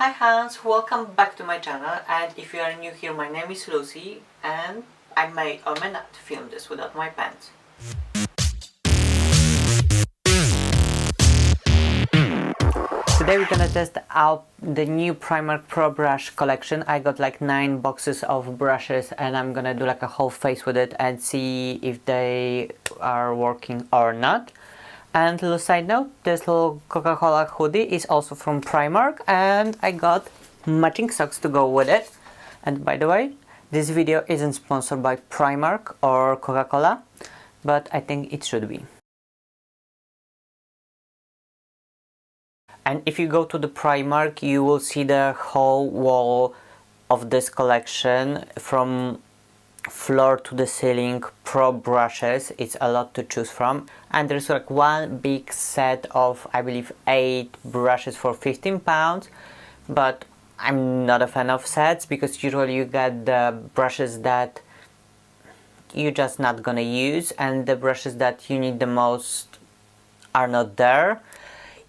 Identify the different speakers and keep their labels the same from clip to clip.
Speaker 1: Hi Hans, welcome back to my channel, and if you are new here, my name is Lucy and I may or may not film this without my pants. Today we're gonna test out the new Primark Pro Brush collection. I got like 9 boxes of brushes and I'm gonna do like a whole face with it and see if they are working or not. And little side note, this little Coca-Cola hoodie is also from Primark and I got matching socks to go with it. And by the way, this video isn't sponsored by Primark or Coca-Cola, but I think it should be. And if you go to the Primark, you will see the whole wall of this collection from floor to the ceiling pro brushes. It's a lot to choose from, and there's like one big set of, I believe, 8 brushes for £15, but I'm not a fan of sets because usually you get the brushes that you're just not gonna use and the brushes that you need the most are not there.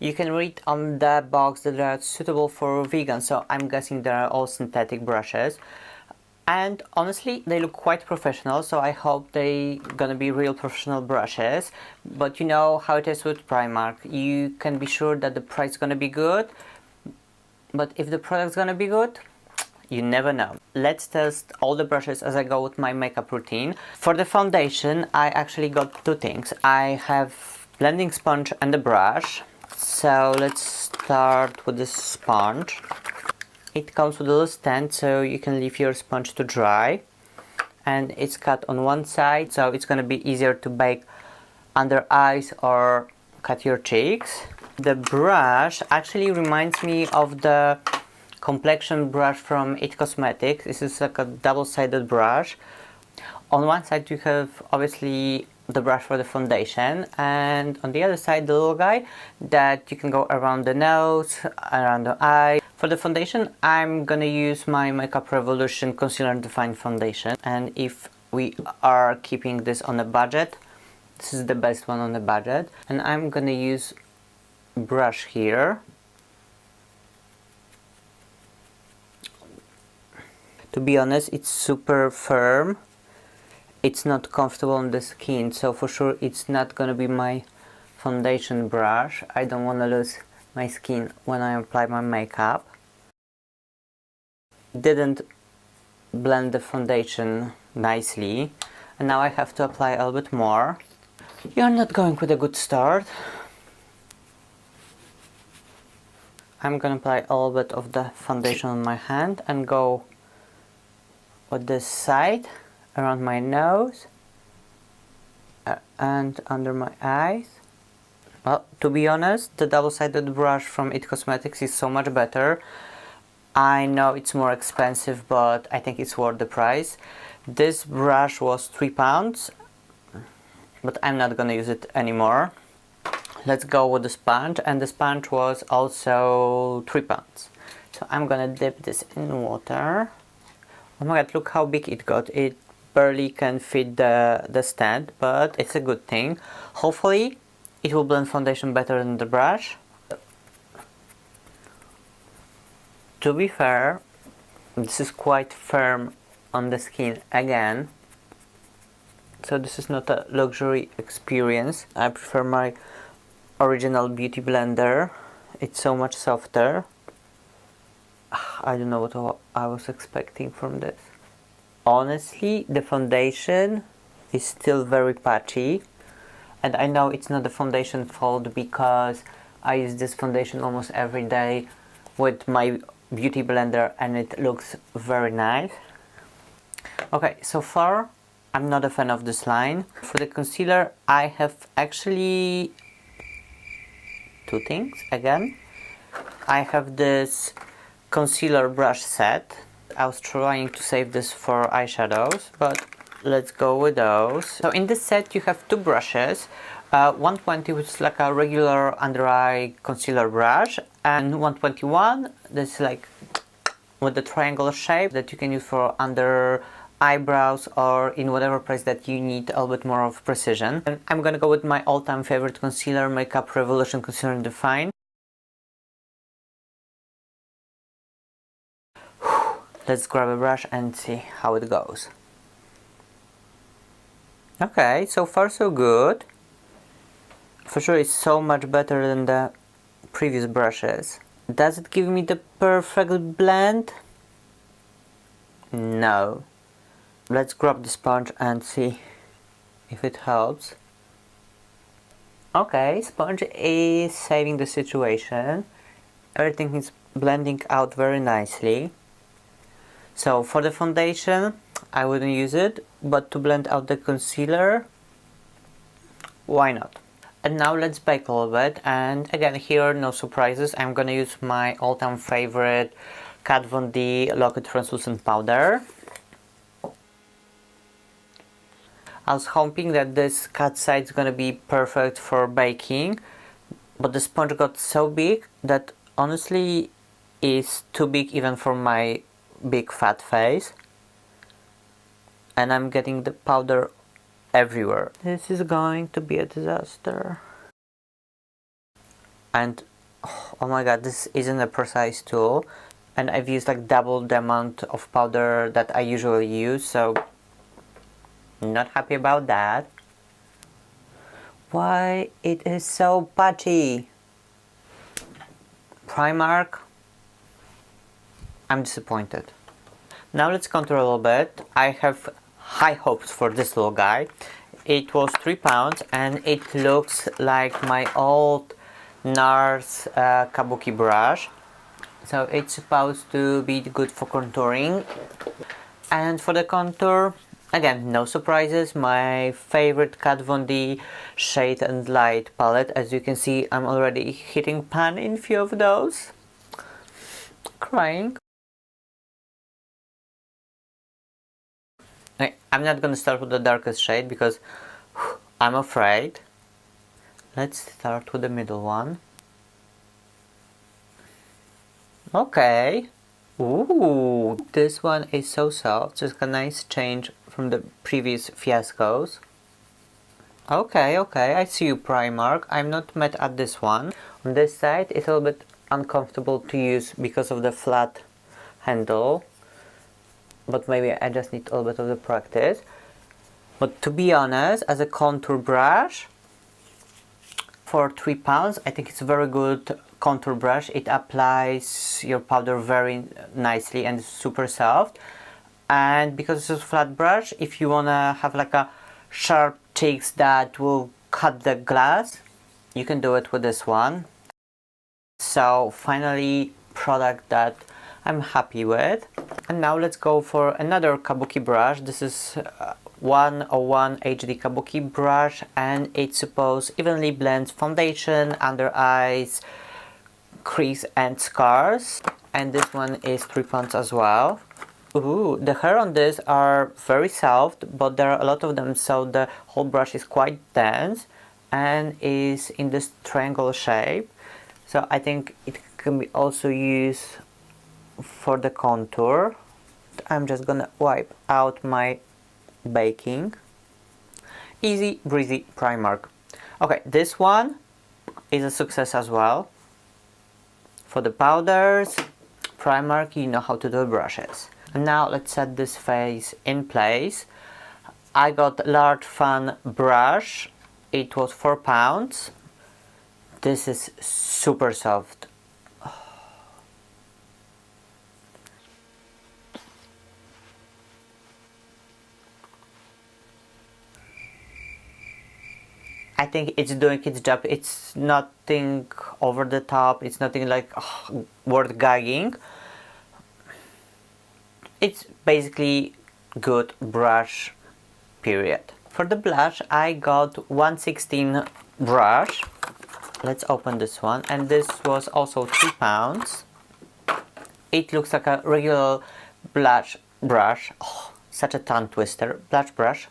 Speaker 1: You can read on the box that they are suitable for vegans, so I'm guessing they are all synthetic brushes. And honestly, they look quite professional, so I hope they gonna be real professional brushes. But you know how it is with Primark. You can be sure that the price is gonna be good, but if the product's gonna be good, you never know. Let's test all the brushes as I go with my makeup routine. For the foundation, I actually got 2 things. I have blending sponge and a brush. So let's start with the sponge. It comes with a little stand so you can leave your sponge to dry, and it's cut on one side so it's gonna be easier to bake under eyes or cut your cheeks. The brush actually reminds me of the complexion brush from IT Cosmetics. This is like a double-sided brush. On one side you have obviously the brush for the foundation, and on the other side the little guy that you can go around the nose, around the eye. For the foundation, I'm gonna use my Makeup Revolution Concealer and Define Foundation, and if we are keeping this on a budget, this is the best one on the budget. And I'm gonna use brush here. To be honest, it's super firm. It's not comfortable on the skin, so for sure it's not gonna be my foundation brush. I don't want to lose my skin when I apply my makeup. Didn't blend the foundation nicely, and now I have to apply a little bit more. You're not going with a good start. I'm gonna apply a little bit of the foundation on my hand and go with this side around my nose and under my eyes. Well, to be honest, the double-sided brush from IT Cosmetics is so much better. I know it's more expensive, but I think it's worth the price. This brush was £3, but I'm not gonna use it anymore. Let's go with the sponge, and the sponge was also £3. So I'm gonna dip this in water. Oh my god, look how big it got. It barely can fit the stand, but it's a good thing. Hopefully it will blend foundation better than the brush. To be fair, this is quite firm on the skin again, so this is not a luxury experience. I prefer my original beauty blender. It's so much softer. I don't know what I was expecting from this. Honestly, the foundation is still very patchy, and I know it's not the foundation fault because I use this foundation almost every day with my beauty blender and it looks very nice. Okay, so far I'm not a fan of this line. For the concealer, I have actually 2 things again. I have this concealer brush set. I was trying to save this for eyeshadows, but let's go with those. So in this set you have 2 brushes, 120, which is like a regular under eye concealer brush, and 121, that's like with the triangle shape that you can use for under eyebrows or in whatever place that you need a little bit more of precision. And I'm gonna go with my all-time favorite concealer, Makeup Revolution Concealer and Define. Let's grab a brush and see how it goes. Okay, so far so good. For sure it's so much better than the previous brushes. Does it give me the perfect blend? No. Let's grab the sponge and see if it helps. Okay, sponge is saving the situation. Everything is blending out very nicely. So for the foundation, I wouldn't use it, but to blend out the concealer, why not? And now let's bake a little bit, and again here no surprises. I'm gonna use my all-time favorite Kat Von D Lock-It Translucent Powder. I was hoping that this cut side is gonna be perfect for baking, but the sponge got so big that honestly is too big even for my big fat face, and I'm getting the powder everywhere. This is going to be a disaster. And oh my god, this isn't a precise tool, and I've used like double the amount of powder that I usually use, so not happy about that. Why it is so patchy? Primark, I'm disappointed. Now let's contour a little bit. I have high hopes for this little guy. It was £3 and it looks like my old NARS Kabuki brush. So it's supposed to be good for contouring. And for the contour, again, no surprises. My favorite Kat Von D Shade and Light palette. As you can see, I'm already hitting pan in few of those. Crying. I'm not gonna start with the darkest shade because I'm afraid. Let's start with the middle one. Okay. Ooh, this one is so soft. Just a nice change from the previous fiascos. Okay, I see you, Primark. I'm not mad at this one. On this side, it's a little bit uncomfortable to use because of the flat handle. But maybe I just need a little bit of the practice. But to be honest, as a contour brush, for £3, I think it's a very good contour brush. It applies your powder very nicely and it's super soft. And because it's a flat brush, if you wanna have like a sharp tips that will cut the glass, you can do it with this one. So finally, product that I'm happy with. And now let's go for another Kabuki brush. This is 101 HD Kabuki brush, and it's supposed evenly blends foundation, under eyes, crease and scars. And this one is £3 as well. Ooh, the hair on this are very soft, but there are a lot of them, so the whole brush is quite dense and is in this triangle shape. So I think it can be also used for the contour. I'm just gonna wipe out my baking. Easy breezy Primark. Okay, this one is a success as well. For the powders, Primark, you know how to do brushes. And now let's set this face in place. I got large fan brush. It was £4. This is super soft. I think it's doing its job. It's nothing over the top. It's nothing like worth gagging. It's basically good brush, period. For the blush, I got 116 brush. Let's open this one, and this was also £3. It looks like a regular blush brush. Oh, such a tongue twister. Blush brush.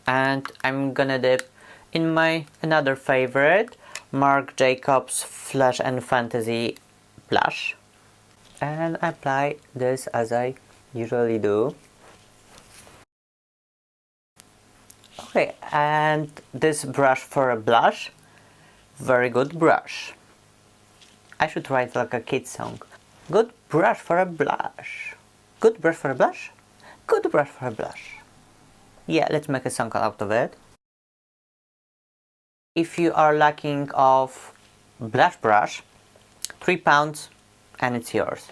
Speaker 1: And I'm gonna dip in my another favorite, Marc Jacobs Flash and Fantasy blush, and apply this as I usually do. Okay, and this brush for a blush, very good brush. I should write like a kid song. Good brush for a blush. Good brush for a blush? Good brush for a blush. Yeah, let's make a song out of it. If you are lacking of blush brush, £3 and it's yours.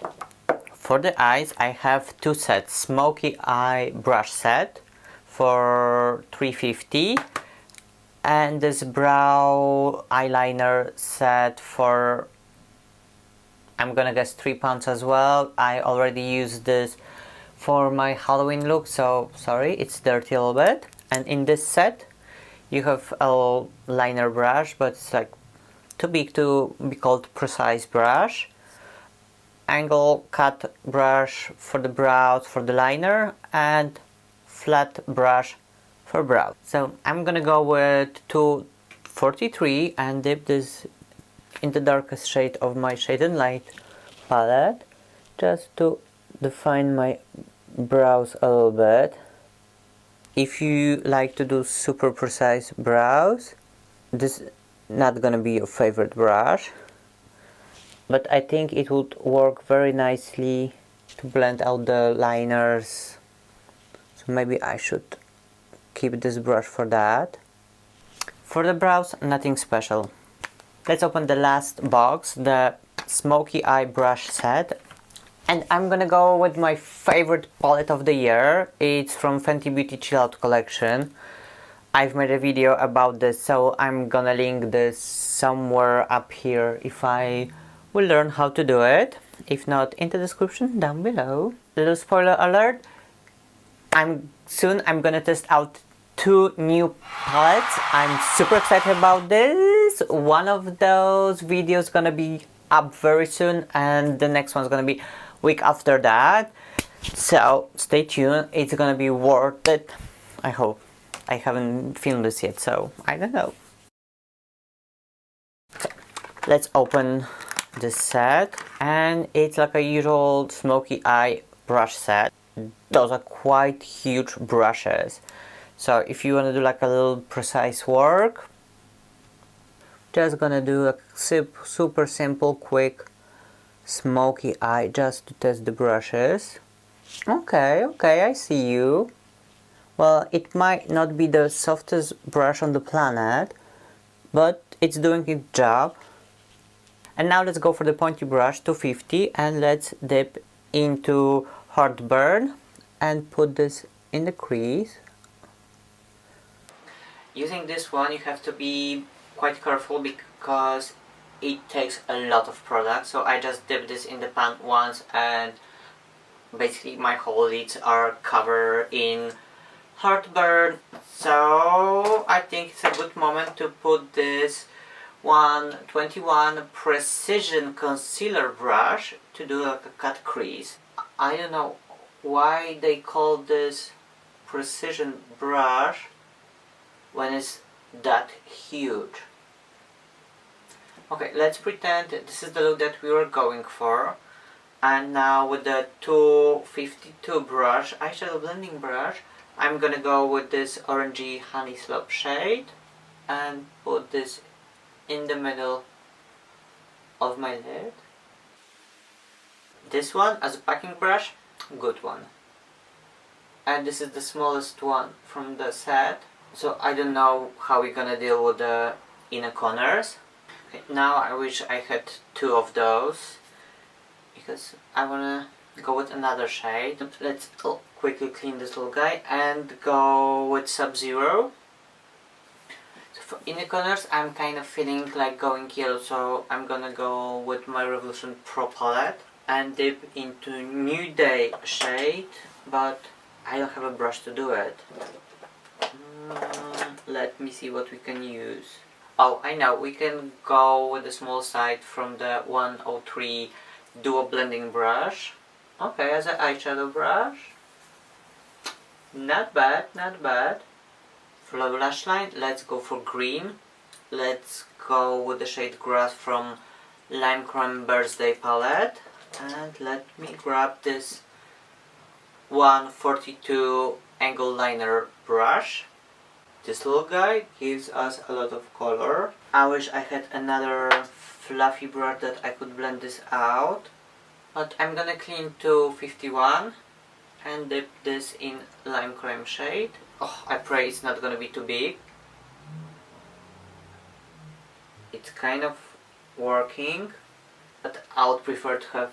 Speaker 1: For the eyes, I have two sets. Smoky eye brush set for $3.50 and this brow eyeliner set for, I'm gonna guess, £3 as well. I already used this for my Halloween look, so sorry, it's dirty a little bit. And in this set you have a liner brush, but it's like too big to be called precise brush. Angle cut brush for the brows for the liner and flat brush for brows. So I'm gonna go with 243 and dip this in the darkest shade of my Shade and Light palette just to define my brows a little bit. If you like to do super precise brows, this is not gonna be your favorite brush, but I think it would work very nicely to blend out the liners, so maybe I should keep this brush for that. For the brows, nothing special. Let's open the last box, the Smoky Eye brush set, and I'm gonna go with my favorite palette of the year. It's from Fenty Beauty Chill Out collection. I've made a video about this, so I'm gonna link this somewhere up here if I will learn how to do it. If not, in the description down below. Little spoiler alert, I'm gonna test out two new palettes. I'm super excited about this. One of those videos gonna be up very soon and the next one's gonna be week after that, so stay tuned. It's gonna be worth it, I hope. I haven't filmed this yet, so I don't know. Okay, let's open this set, and it's like a usual Smoky Eye brush set. Those are quite huge brushes, so if you want to do like a little precise work, just gonna do a super simple quick Smoky Eye just to test the brushes. Okay, I see you. Well, it might not be the softest brush on the planet, but it's doing its job. And now let's go for the pointy brush, 250, and let's dip into Heartburn and put this in the crease. Using this one you have to be quite careful because it takes a lot of product, so I just dip this in the pan once and basically my whole lids are covered in Heartburn. So I think it's a good moment to put this 121 Precision Concealer brush to do like a cut crease. I don't know why they call this Precision brush when it's that huge. Okay, let's pretend this is the look that we were going for. And now with the 252 brush, eyeshadow blending brush, I'm gonna go with this orangey honey slope shade and put this in the middle of my lid. This one as a packing brush, good one. And this is the smallest one from the set, so I don't know how we're gonna deal with the inner corners. Okay, now I wish I had two of those because I wanna go with another shade. Let's quickly clean this little guy and go with Sub-Zero. So for inner corners I'm kind of feeling like going yellow, so I'm gonna go with my Revolution Pro palette and dip into New Day shade, but I don't have a brush to do it. Let me see what we can use. Oh, I know, we can go with the small side from the 103 Duo Blending brush. Okay, as an eyeshadow brush. Not bad, not bad. For the lash line, let's go for green. Let's go with the shade Grass from Lime Crime Birthday palette. And let me grab this 142 angle liner brush. This little guy gives us a lot of color. I wish I had another fluffy brush that I could blend this out. but I'm gonna clean to 51 and dip this in lime cream shade. Oh, I pray it's not gonna be too big. It's kind of working, but I would prefer to have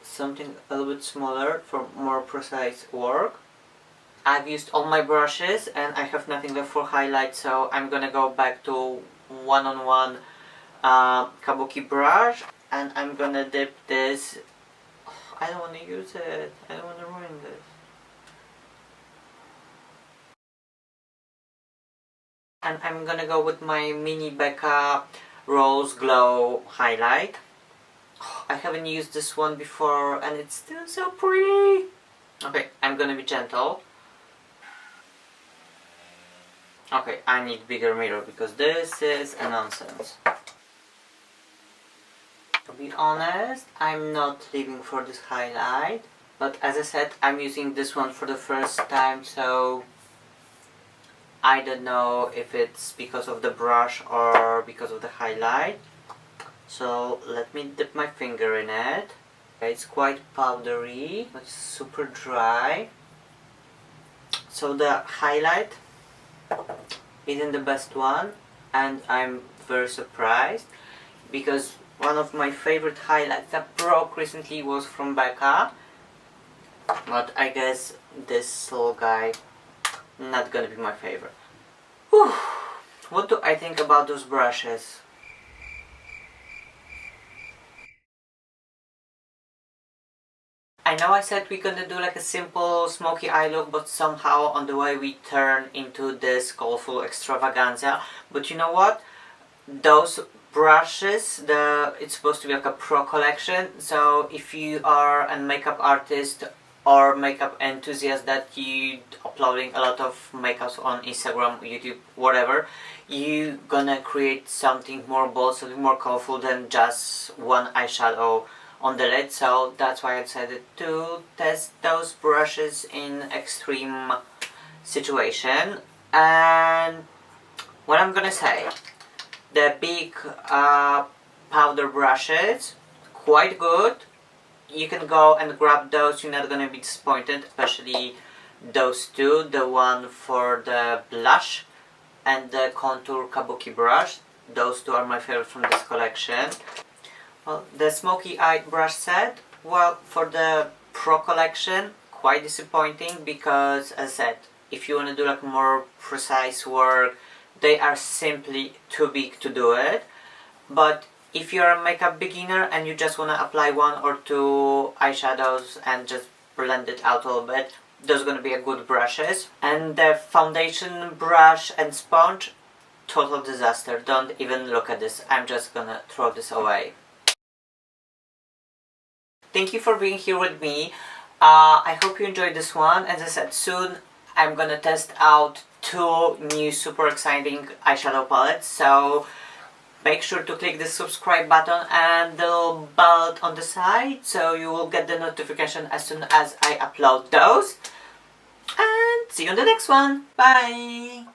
Speaker 1: something a little bit smaller for more precise work. I've used all my brushes and I have nothing left for highlight, so I'm gonna go back to one-on-one kabuki brush, and I'm gonna dip this. Oh, I don't want to use it, I don't want to ruin this. And I'm gonna go with my mini Becca Rose Glow highlight. Oh, I haven't used this one before and it's still so pretty. Okay, I'm gonna be gentle. Okay, I need bigger mirror because this is a nonsense. To be honest, I'm not leaving for this highlight, but as I said, I'm using this one for the first time, so I don't know if it's because of the brush or because of the highlight. So let me dip my finger in it. Okay, it's quite powdery, but it's super dry. So the highlight isn't the best one, and I'm very surprised because one of my favorite highlights that broke recently was from Becca, but I guess this little guy not gonna be my favorite. Whew. What do I think about those brushes? I know I said we're gonna do like a simple smoky eye look, but somehow on the way we turn into this colorful extravaganza. But you know what? Those brushes, it's supposed to be like a pro collection, so if you are a makeup artist or makeup enthusiast that you uploading a lot of makeups on Instagram, YouTube, whatever, you gonna create something more bold, something more colorful than just one eyeshadow on the lid. So that's why I decided to test those brushes in extreme situation. And what I'm gonna say, the big powder brushes, quite good. You can go and grab those, you're not gonna be disappointed, especially those two, the one for the blush and the contour kabuki brush. Those two are my favorite from this collection. Well, the smoky eye brush set, well, for the pro collection, quite disappointing because, as I said, if you want to do like more precise work, they are simply too big to do it. But if you're a makeup beginner and you just want to apply one or two eyeshadows and just blend it out a little bit, those are going to be a good brushes. And the foundation brush and sponge, total disaster. Don't even look at this. I'm just gonna throw this away. Thank you for being here with me. I hope you enjoyed this one. As I said, soon I'm gonna test out two new super exciting eyeshadow palettes, so make sure to click the subscribe button and the little bell on the side so you will get the notification as soon as I upload those. And see you on the next one. Bye!